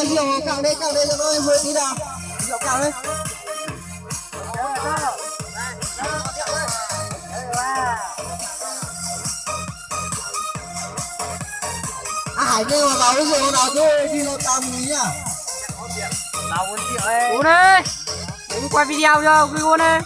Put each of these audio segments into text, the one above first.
Rượu càng đây cho tôi vừa tí nào. Rượu càng đây. Hải kêu mà vào cái rượu nào thôi đi nó tao mùi nhá. Tao muốn rượu ấy. Uống đi. Uống quay video cho vui uống đi.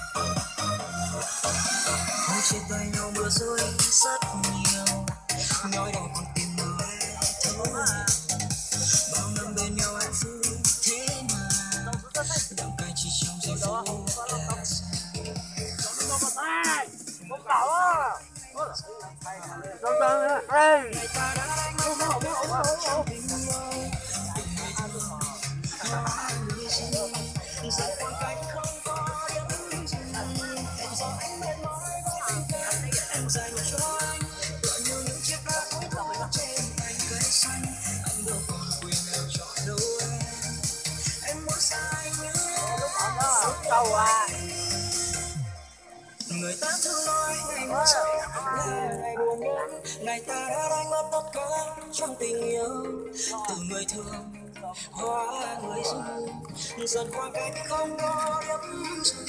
Người ta thường nói ngày mưa rơi là ngày buồn nhớ, ngày ta đã đánh mất tất cả trong tình yêu. Từ người thường hóa người dưng, dần qua cách không có điểm dừng.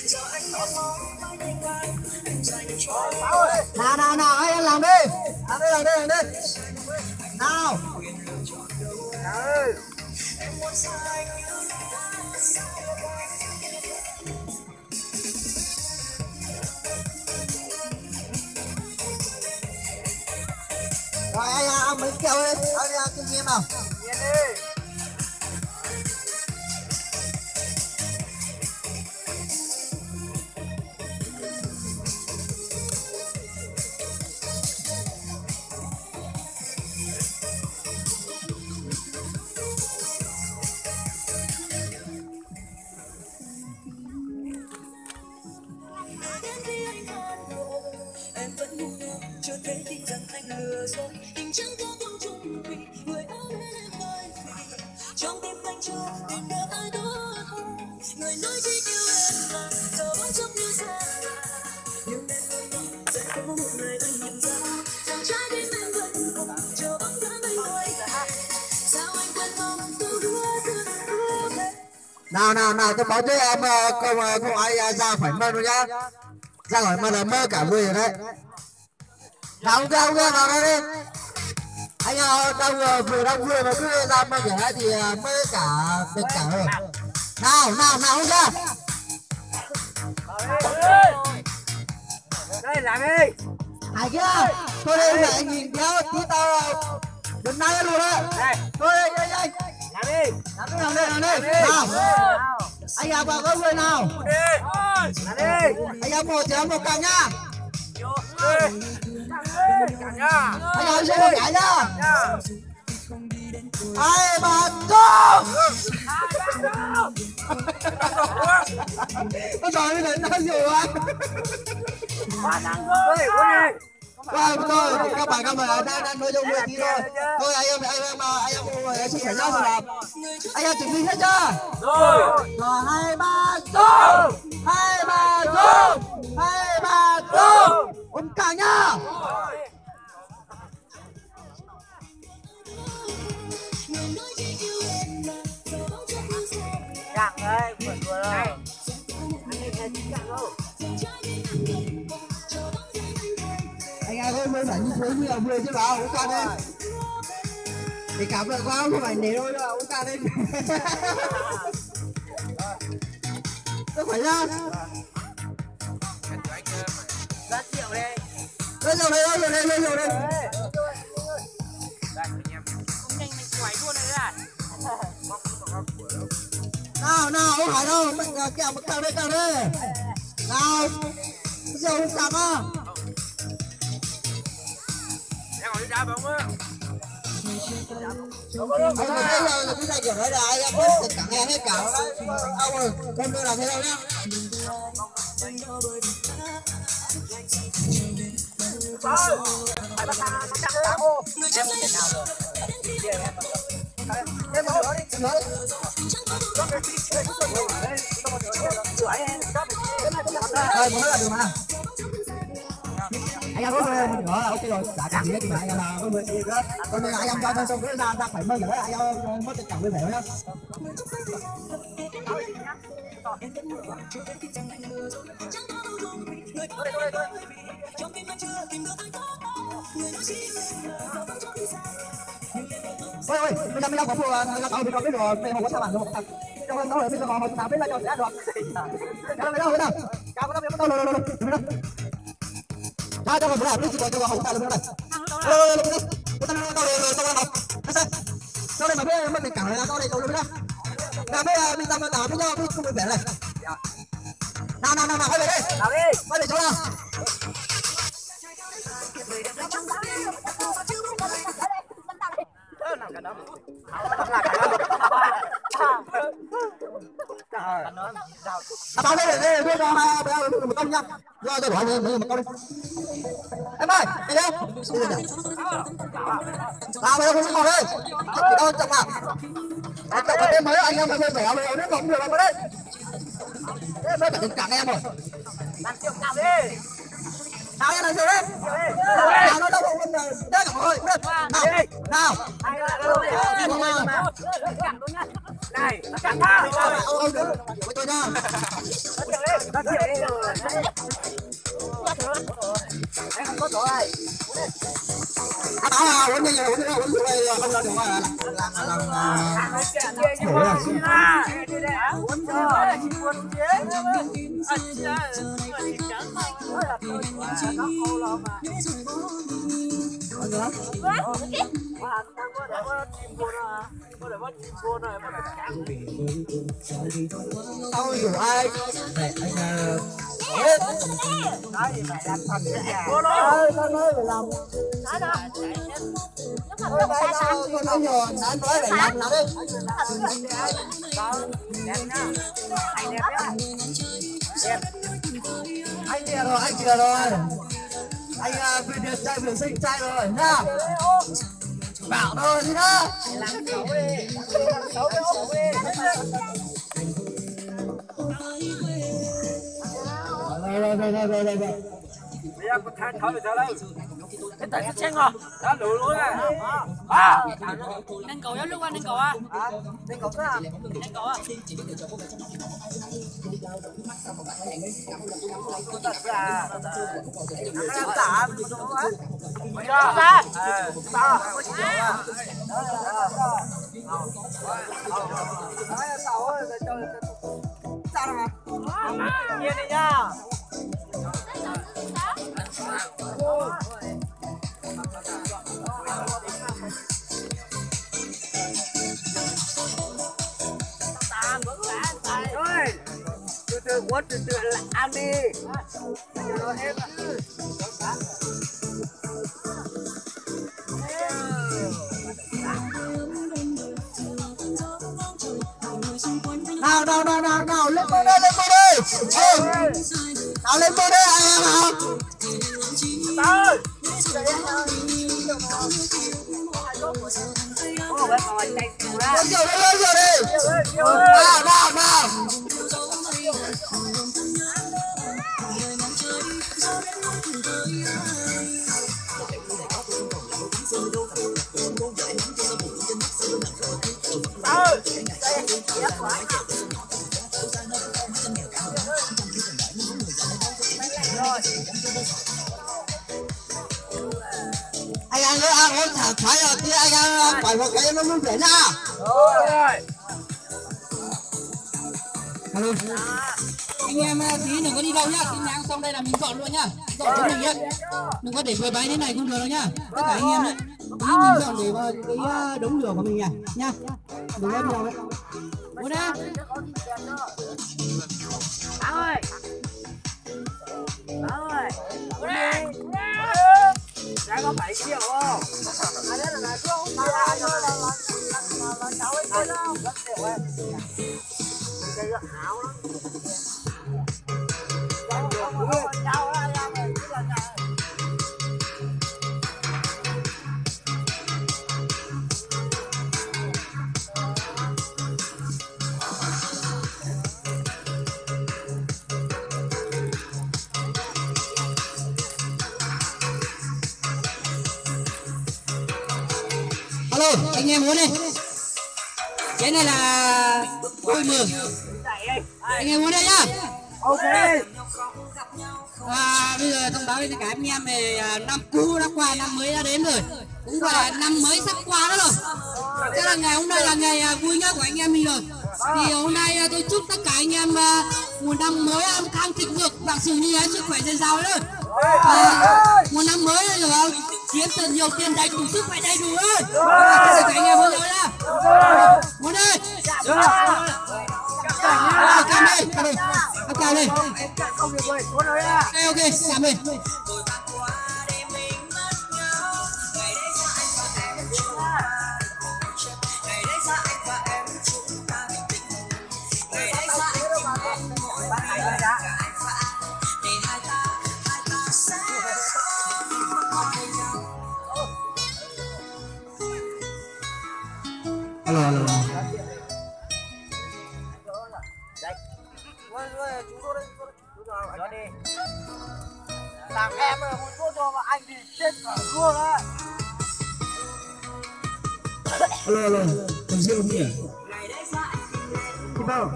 Giờ anh biết nói với tình anh dành cho em. Nào anh làm đi. Làm đi. Nào. Em muốn xa anh như Rồi anh ăn mấy kẹo đi, anh đi ăn kinh nghiệm nào. Yên đi. em vẫn ngu ngơ chưa thấy tin rằng anh lừa dối tình chẳng có công chung vì người ở bên em hơi vì trong tim anh chưa tìm được ai tốt hơn người nói chỉ yêu em mà giờ vẫn giống như xa nhưng em vẫn sẽ có một ngày anh nhận ra rằng trái tim em vẫn còn chờ bóng dáng anh ngồi sao anh quên không câu hứa thế Nào tôi báo cho em không ai ra khỏi mơ đâu nhá. Ra khỏi mơ là mơ cả người rồi đấy. Nào ông kia vào đây đi. Anh đang vừa mà cứ ra mơ cả thì mơ cả được cả rồi. Nào ông kia. Đây làm đi. Hải kia. Thôi đây mẹ anh nhìn theo tí tao đừng nói luôn đấy. Thôi đây. Làm đi. Làm đi. Nào. Anh em vào có người nào. Làm đi. Anh em một thì em một càng nhá. Anh em sẽ một cái nhá. 2, 3, go. Nó nói với nó nhiều quá. Thôi các bạn đang nói chung việc tí thôi. Thôi anh em sức khỏe nhau rồi làm. Anh em chuẩn bị hết chưa? Rồi 2, 3, go. 2, 3, go. 2, 3, go. Ôm cả nhá. Cẳng đây, vừa rồi. Anh đi nghe chính cẳng đâu. Anh em ơi mới phải như thế như là 10 chứ bảo uống cạn đi. Thì cảm ơn quá không phải để thôi đâu uống cạn đi. Tôi phải ra. Ra rượu đi. Lên rồi đây. Đây, anh em. Không nhanh mình quẩy luôn này ra. Nào không phải đâu, mình kẹo một càng đây. Nào. Rượu uống cạn á. Em còn đi đá bóng á. Bây giờ là cái này kiểu đấy là anh em biết tất cả nghe hết cả đấy. Ông ơi, con đưa làm thế đâu nhá. Phải bắt đá cô. Em không thể nào được. Em một nữa đi. Thôi, mới là được mà. em có ok rồi đã cảm thấy bạn là có người đó còn anh em cho xong cái ra phải mơ rồi anh em mất cảm vui vẻ nhá. Ôi bây giờ có phụ là tao biết rồi mày không có sao bạn đâu trong đó bây giờ họ tao biết là cho sẽ đoạt cái này đâu đâu cao có đâu đâu đâu ra cho mình làm cái gì cho họ ta luôn này sau đây mà biết mình cảm thấy là sau đây đâu luôn đó là bây giờ mình làm với nhau không vui vẻ này nào quay về đây quay về chỗ nào tao đây đưa cho một con nha do tôi hỏi một con đi em ơi đi đâu tao bây giờ không còn đây đâu chậm nào chậm cái tên mới anh em phải vẻ rồi nó không được đâu đấy thế mới phải tình cảm em rồi làm chiều nào đi nào em làm chiều đấy nào nó đâu không đấy cả rồi nào này chặt ra ôi tôi nha em không có chỗ này uống nhanh rồi uống đây không ra được mà tao rủ ai để anh nói gì mày làm thành cái nhà nó nói phải làm thôi bây giờ con nói nhiều anh nói phải làm đi anh đẹp rồi anh kìa rồi anh vừa đẹp trai vừa xinh trai rồi nha bảo thôi đi đó làm xấu đi rồi bây giờ con than thôi sao đâu cái tay nó xanh à đã lùi luôn à Nên cầu giáo lúc anh nên cầu à nên cầu sao nên cầu à Nhìn đi nha. Từ quất từ là ăn đi. Em nào lên mưa đây nào lên mưa đây anh em nào lên rồi đi nào anh ăn nữa ăn uống thả thoải rồi tí anh ăn phải một cái nó vui vẻ nha. Rồi. Anh em tí đừng có đi đâu nhá, tin nhắn xong đây là mình dọn luôn nhá, dọn chỗ mình nhá, đừng có để bừa bãi thế này không được đâu nhá, tất cả anh em đấy, tí mình dọn để vào cái đống lửa của mình nha, đừng có nhiều đấy. Bố đã. Ơi. Bố đây. Đã có 7 triệu không? Anh đấy là không phải ai thôi là cháu ấy kia đâu. Rất nhiều em. Đây là hảo lắm. Cháu ấy ra rồi, cứ là nhà. alo anh em muốn đi. Cái này là vui mừng. Anh em muốn đây nhá. Ok. Bây giờ thông báo với tất cả anh em về năm cũ đã qua, năm mới đã đến rồi, cũng gọi là năm mới sắp qua đó rồi. Thế là ngày hôm nay là ngày vui nhất của anh em mình rồi. Thì hôm nay tôi chúc tất cả anh em một năm mới an khang thịnh vượng, vạn sự như ý, sức khỏe dồi dào đấy. Một năm mới rồi kiếm thật nhiều tiền đầy đủ, sức khỏe đầy đủ ơi. Tất cả anh em muốn rồi nhá. Muốn đi. Cảm ơn. Cảm ơn. Ok, cảm ơn. Alo. Chúng tôi đây, anh đi. Làm em rồi, muốn cô cho mà anh thì chết cả luôn á. Alo, còn rượu không nhỉ? Không đâu?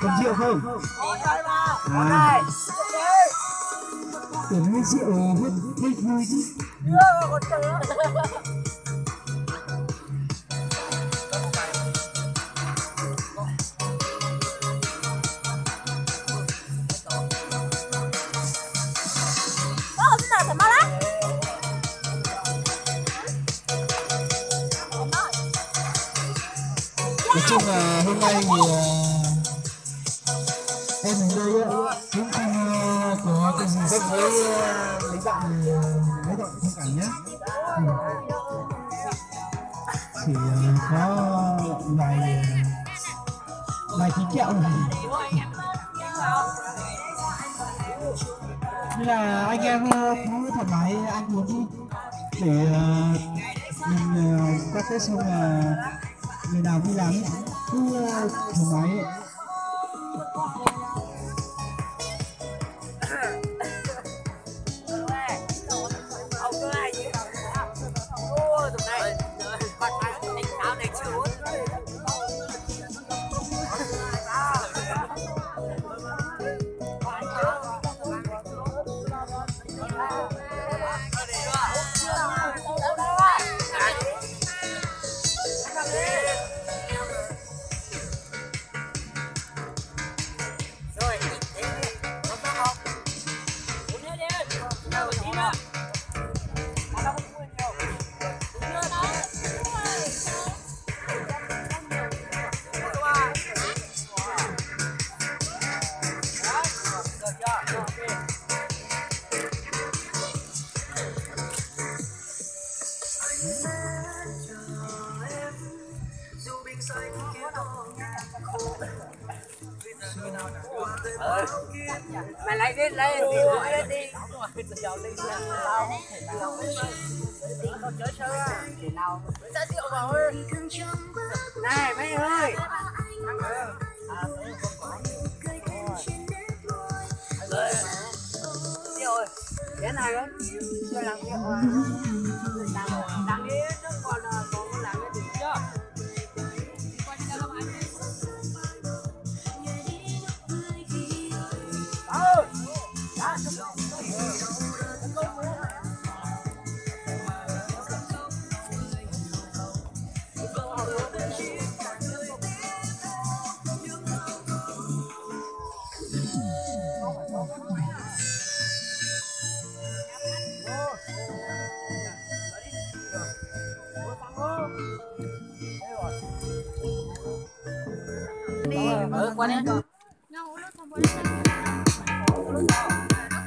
Còn rượu không? Có đây mà, có đây. Tưởng như rượu hết vui chứ. Chưa, còn chờ. Nói chung là hôm nay thì em đến đây cũng không có cái gì rất với mấy bạn mấy bạn thông cảm nhé. Chỉ có vài tí kẹo này. Nên là anh em cứ thoải mái ăn uống đi để mình qua Tết xong là người nào đi làm cứ thoải mái. Mày lấy đi lên thì lên đi. Không chở sơ à. Ra rượu vào ơi. Này mấy ơi. Rượu ơi. Cái này đó. Cho làm rượu à. Đằng đi nó còn có làm cái gì chưa? Qua đây.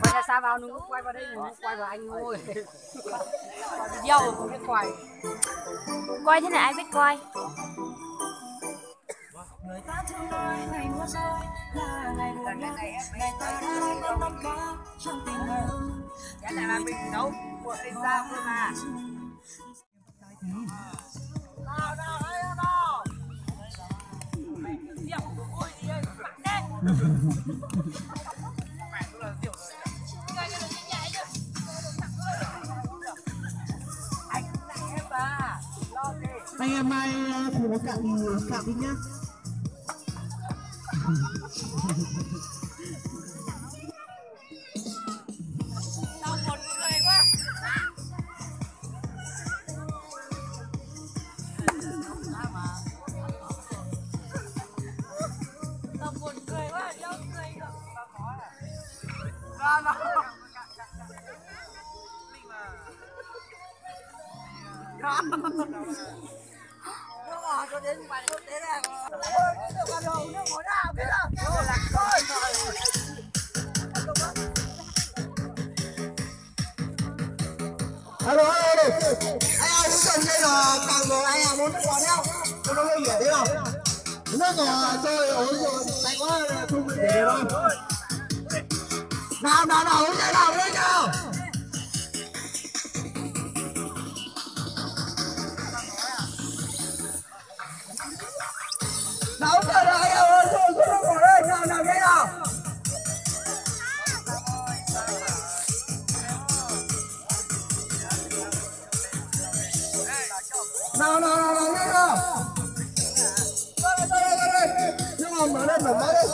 Quay ra xa vào, đừng có quay vào đây, đừng có quay vào anh thôi. Video không biết quay. Quay thế này ai biết quay. Người ta thường nói ngày mùa rơi là ngày buồn nhất, ngày ta đã không đắm cá trong tình yêu. Cái này là mình nấu một cái sao thôi mà. Nào, đây nào. Mày cứ rượu ôi đi ơi, bạn đấy. Mẹ cũng là rượu rồi. Anh này em bà, lo kì. Anh em mai thử một cạn đi nhá. Tao buồn cười quá. Tao buồn cười quá, đâu cười được. Nó. Nó ngồi cho đến ngoài quốc tế này. Nó vào đầu, nó ngồi nào biết không? Nó lạc coi. Alo, anh em muốn trồng cây là càng rồi anh em muốn nước ngọt không? Có nó lên để đấy không? Nước ngọt rồi ối rồi lạnh quá không để được không? Nào uống cái nào lên nào? Nào uống cái này anh em ơi, xuống nước ngọt đây, nào cái nào? Nào lên nào. Đây. Nhưng mà mở lên, mở máy đi.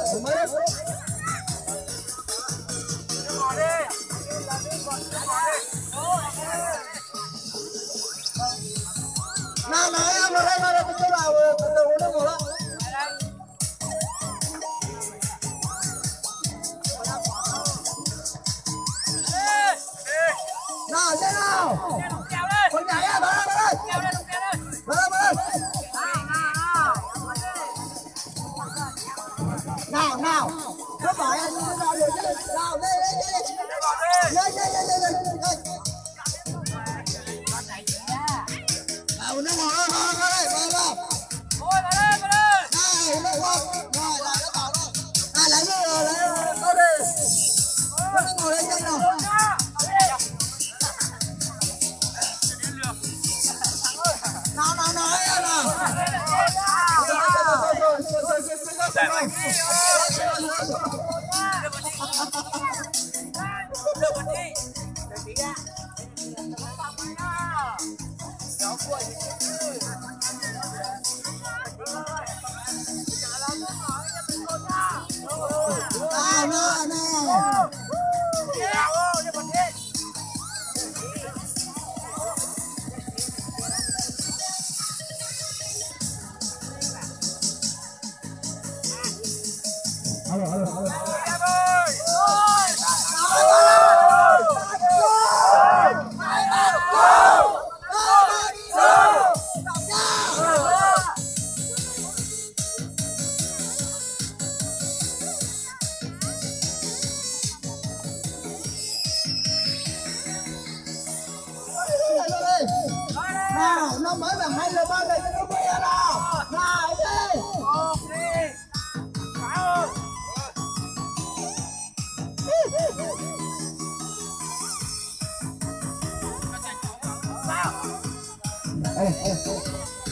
Nào em vào đây cái chỗ nào từ đầu nó ngồi đó. Nào thế nào? Con nhảy á, vào đây. Nào. Nó phải anh nào được chứ. Nào đây. Nào nó ngồi đây, vào đây. Ôi vào đây. Này, nó không. Rồi là nó bảo đó. Lấy nó đi. Nó ngồi đây chân nào. Nào em nào. Nào, nó mới là 2 giờ 3 giờ cho nó quay nào. Nào đi.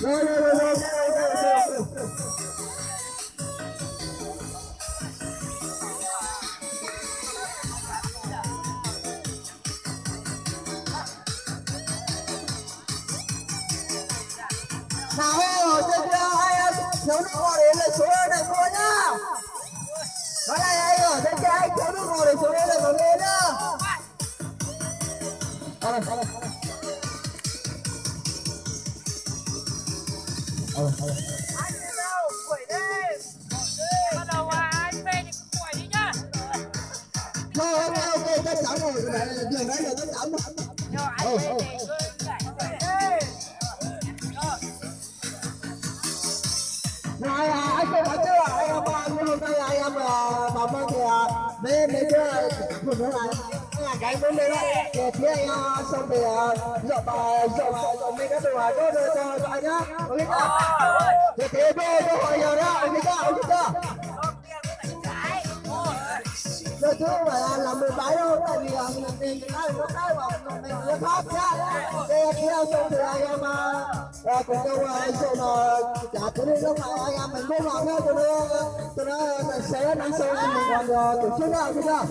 Rồi. Nào trên kia ai thiếu nước ngọt để lấy số này mua nhá. Nói này anh ở trên kia anh thiếu nước ngọt để số đây là có lên nhá. Anh đi đâu? Quẩy đi. Bắt đầu anh về thì quẩy đi nhá. Thôi ok, chắc chắn rồi, cái này là đường đấy là chắc chắn rồi. Rồi anh về thì Rồi anh không nói chưa, anh em hôm nay anh em bảo mang thì mấy cái phụ nữ này cái vấn đề đó để phía anh xong thì dọn mấy cái đồ cho anh nhá, ok chưa? Để thế cho hỏi giờ đó, ok chưa? Được chứ, không phải là làm 10 bái đâu, tại vì mình nó khai vào mình nó khác nhá. Đây kia xong thì anh em cùng nhau xong là trả thứ đi lúc nào anh em mình cố gắng nhá, cho nó sẽ đánh sâu thì mình còn tổ chức nào chưa?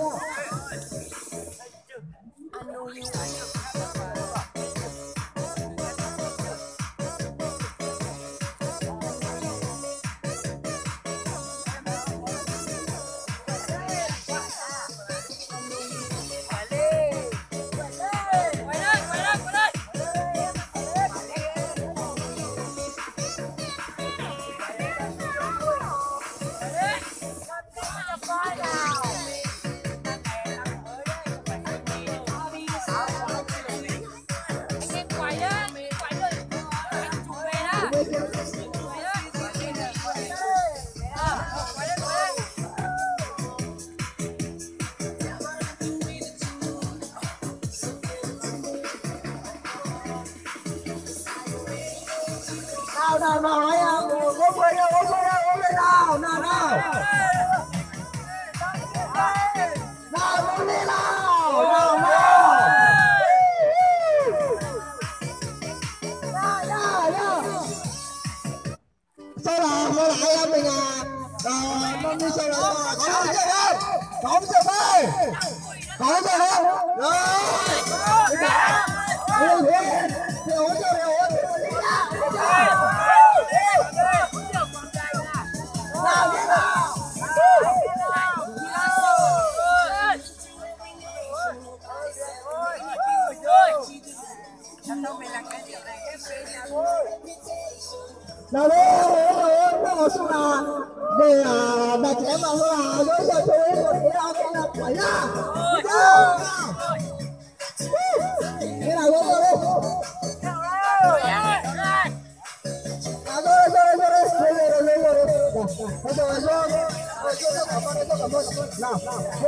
nào ấy à, ôm lên nào, nào ôm lên sao là ai em mình à, nó đi sao là có gì không, có gì không, rồi nào nó một số là để đặt trẻ mà là đối với chú ý một cái là phải nhá, cái nào luôn rồi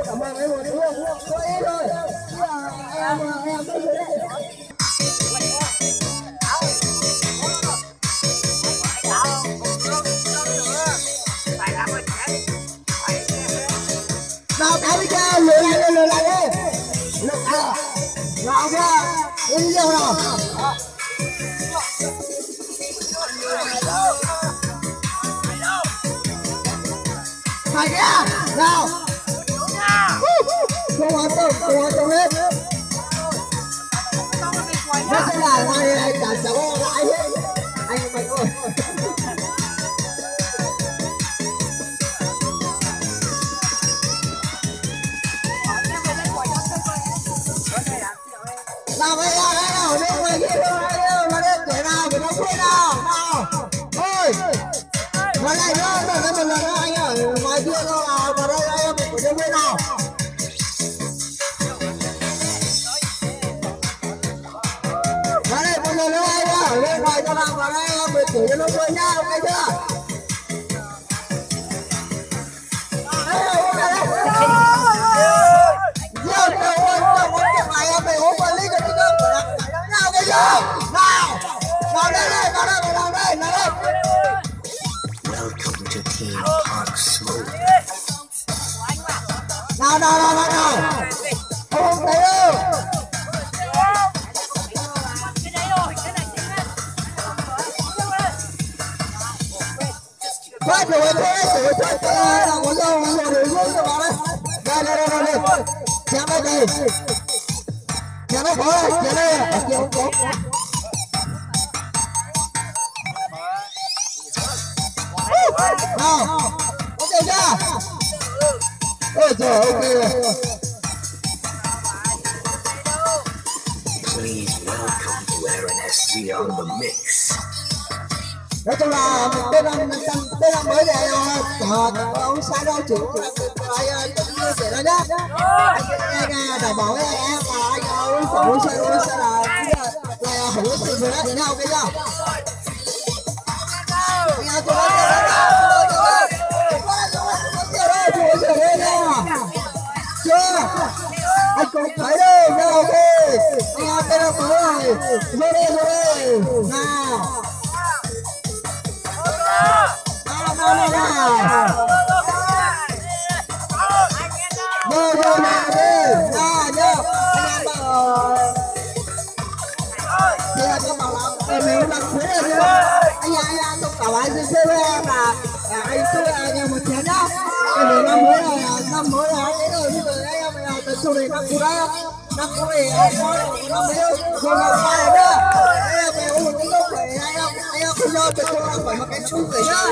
cảm ơn mấy người đi luôn, có ý rồi em nào cái đi ra lừa lại đi nào ra đi đâu nào phải kia nào không quan tâm hết nó sẽ là này cả cháu lại hết anh mày ơi nào bây giờ đây nào đi ngoài kia đâu mà đến để nào phải đâu quên nào ôi mà này nữa đừng có một lần nữa anh ở ngoài kia đâu là vào đây anh em phải đâu quên nào vào đây một lần nữa anh ở bên ngoài cho nào vào đây em phải thử cho nó quên nhá, ok chưa? Welcome to Team Park Smoke. Nào. Không thấy đâu. Quay rồi nào có đâu để xuống cho vào đây. Đây. Chém đây. Chém nó có đây, chém đây. Chém có. Nào, ok chưa? Ôi trời, ok rồi. Please welcome to RNSG on the mix. Nói chung là tên năm mới này ông sai đâu chủ lại tự nhiên sẽ đó nhá. Anh đảm bảo với em mà anh ông không sai là không có sự việc thế nào, ok chưa? Chưa anh cũng thấy đây nha, ok anh em tên năm mới rồi đây nào anh không bảo anh chơi với em là anh chơi anh một chén nhá. Năm mới là anh ấy rồi, bây giờ anh em tập trung để năm cú đấy, năm cú này anh nói là năm mới rồi làm sao này nữa. Anh em uống một cái cốc để anh em không lo tập trung là phải một cái chung để nhá.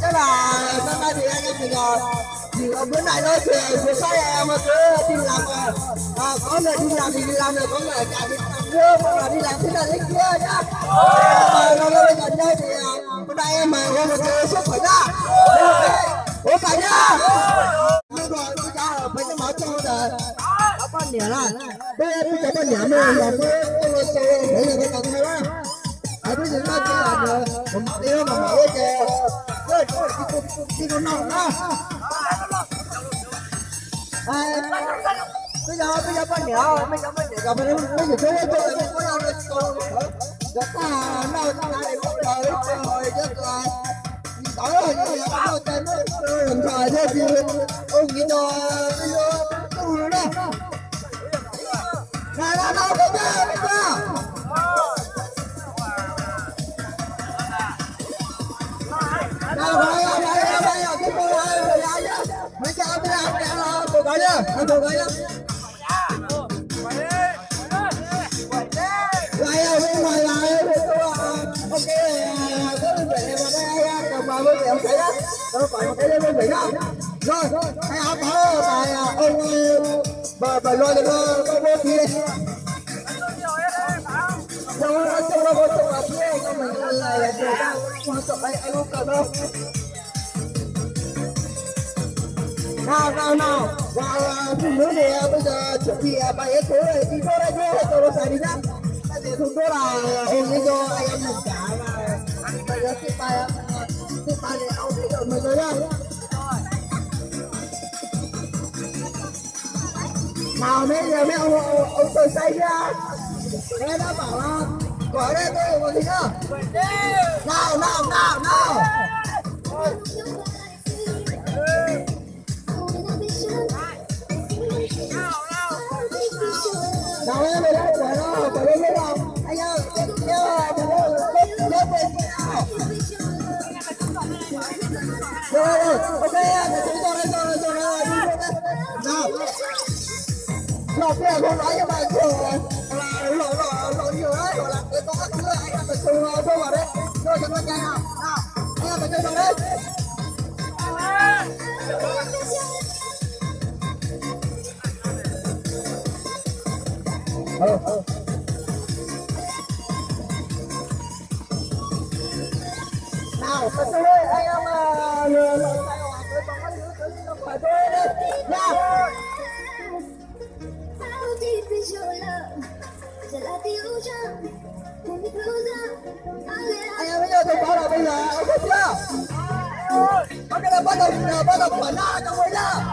Chắc là năm nay thì anh em mình thì bữa này thôi thì phía sau em cứ đi làm có người đi làm thì đi làm được, có người cả đi làm nữa, có người đi làm thế này thế kia nhá. Bây giờ đây thì hôm nay em mời một cái sức khỏe nhá. Ủa phải nhá. Bây giờ phải cái máu cho là nó con nhỉ là bây giờ con nhỉ mình là bây giờ cái cần hay quá. Bây giờ nó chỉ là một điều mà mở kìa. Đi con nòng đó. Bây giờ con nhỉ, bây giờ chú có nhau được Rất là nơi ta để một đời rồi rất là tối rồi như là có tên nó làm thời thế thì ông nghĩ đồ tôi đó này là đâu cái nha bây giờ đâu rồi bây giờ cái cô ơi bây giờ nhá mấy cái ông làm cái lo tôi gọi nhá tôi gọi nhá lại ở bên ngoài lại ok có đơn vị mà đây cầm vào với ông thấy đó tôi phải một cái đơn vị đó rồi hãy áo bảo tại ông bà lo cho có vô kia rồi cho nó vô trong là kia cho mình là người ta quan trọng anh không cần đâu nào và phụ nữ thì bây giờ chuẩn bị bài hết số này đi thôi đây cho nó xài đi nhá thì không có là ôn đi cho anh em mình trả và bây giờ tiếp bài để ông đi rồi mình rồi nhá nào mấy giờ mấy ông tôi say ra nghe đã bảo là gọi đây tôi còn gì nữa nào nào em đây quả nó quả lên lên nào anh ơi rồi ok chúng tôi nào lọt kia không nói cho bạn thường là lộ nhiều đấy gọi là cái có các thứ anh em phải cùng vô vào đấy rồi cho nó nhanh nào anh em phải chơi vào đấy nào thật sự đấy anh em lừa tay hoặc với bóng cái thứ nó phải tôi đấy nha anh em bây giờ thông báo là bây giờ ok chưa ok là bắt đầu khởi na trong mới nhá